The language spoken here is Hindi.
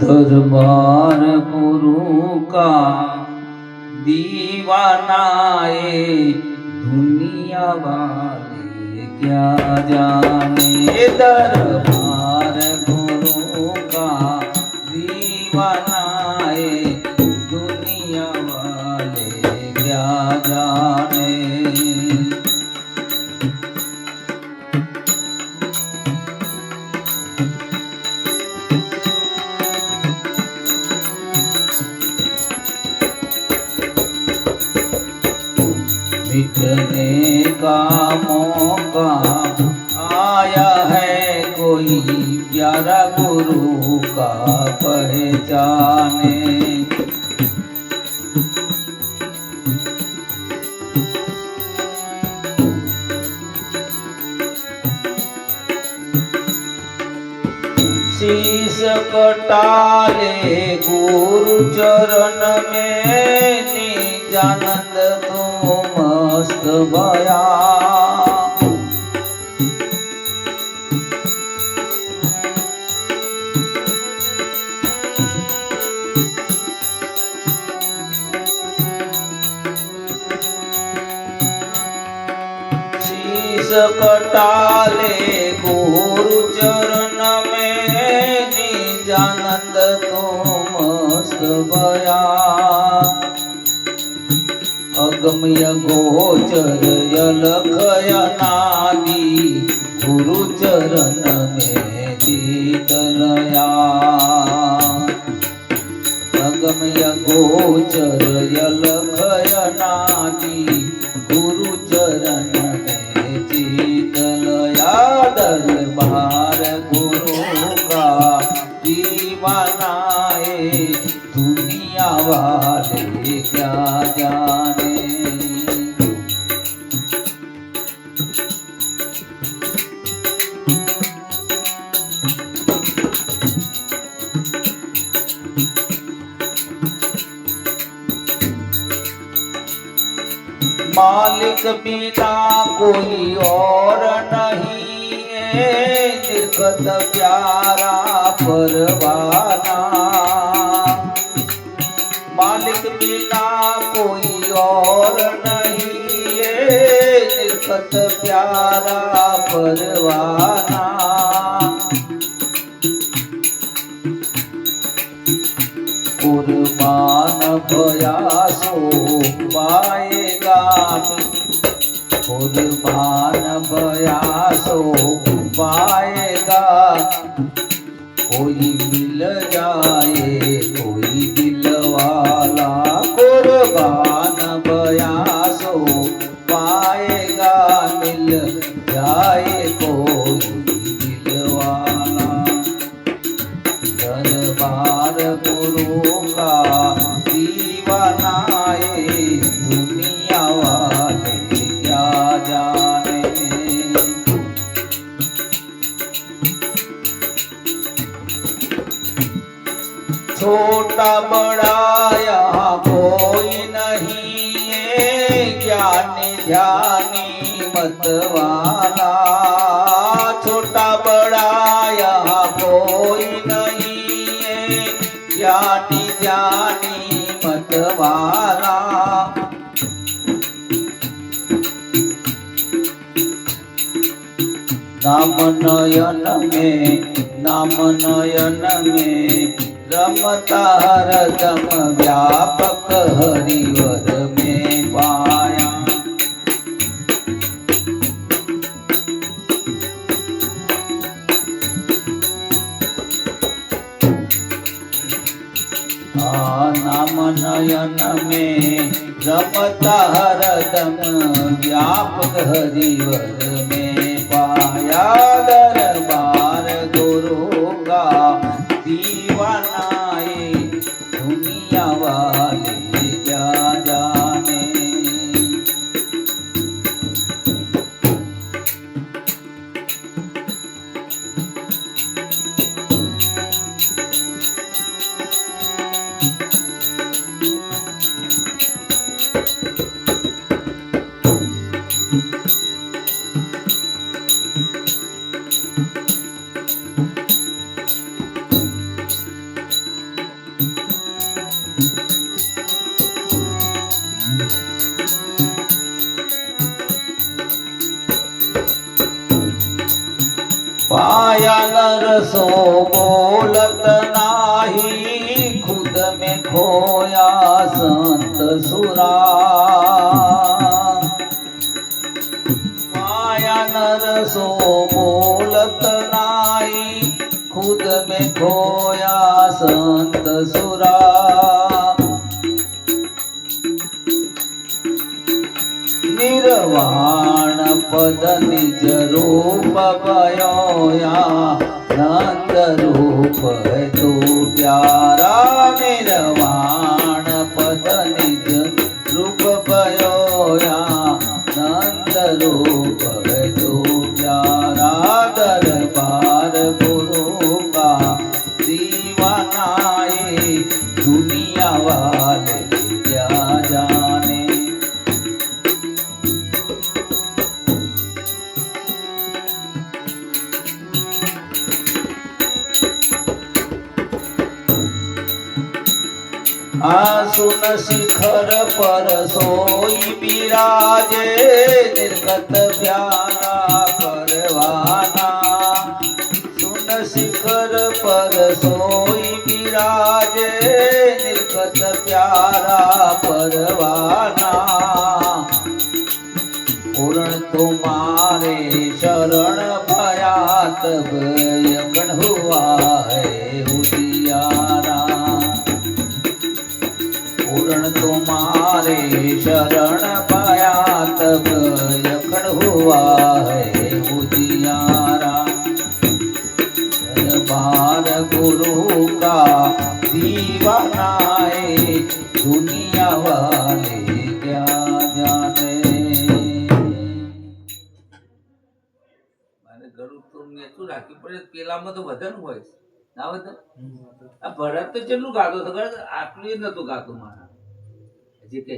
दरबार गुरु का दीवानाए दुनिया वाले क्या जाने। दरबार गुरु का दीवानाए दुनिया वाले क्या जाने। मिटने का मौका आया है कोई प्यारा गुरु का पहचाने। शीश कटाले गुरु चरण में निजानंद तू मस्त भया। शीश कटाले गुरु चरण में निजानंद तू मस्त भया। अगम्य गोचर अलख अनादि गुरु चरण में जीतलया। अगम्य गोचर अलख अनादि गुरु चरण में जीतलया। दरबार गुरु का दीवानाए दुनिया वाले क्या जाने। मालिक बिना कोई और नहीं है, निर्गत प्यारा परवाना। मालिक बिना कोई और नहीं है, निर्गत प्यारा परवाना। कुर्बान भया सो पाएगा, कुर्बान भया सो पाएगा। कोई मिल जाए कोई दिलवाला, कुर्बान भया सो पाएगा। मिल जाए कोई दिलवाला। दरबार गुरु का दीवानाए दुनिया वाले क्या जाने। छोटा बड़ा यहाँ कोई नहीं है, ज्ञानी ध्यानी मतवाला। छोटा बड़ा यहाँ कोई नहीं है, ज्ञानी ध्यानी मतवाला। नाम नयन में, नाम नयन में रमता हरदम व्यापक हरिवर में पाया। नाम नयन में रमता हरदम व्यापक हरिवर में पाया। दरबार गुरु का दीवानाए दुनिया वाले क्या जाने। पाया नर सो बोलत नाही खुद में खोया संत सुरा पाया नर सो बोलत नाही खुद में खोया संत सुरा निर्वाण पद निज रूप भयोया नंद रूप है तू प्यारा निर्वाण पद निज रूप भयोया नंद रूप है तू प्यारा दरबार गुरु का दीवानाए दुनिया वाले क्या जाने आसुन शिखर पर सोई बिराजे निर्गत प्यारा परवाना सुन शिखर पर सोई बिराजे निर्गत प्यारा परवाना पूर्ण तुम्हारे शरण भया तब यज्ञ हुआ है उजियारा पूर्ण तुम्हारे शरण पाया तब यखड़ हुआ है उजियारा दरबार गुरु का दीवानाए दुनिया वाले क्या जाने मारे गरु तो नेचू राखी पड़े पेलाમાં તો વજન હોય ના વજન આ ભરત તો કેટલું ગાતો હતો આટલું નતું ગાતું મારા હજી કે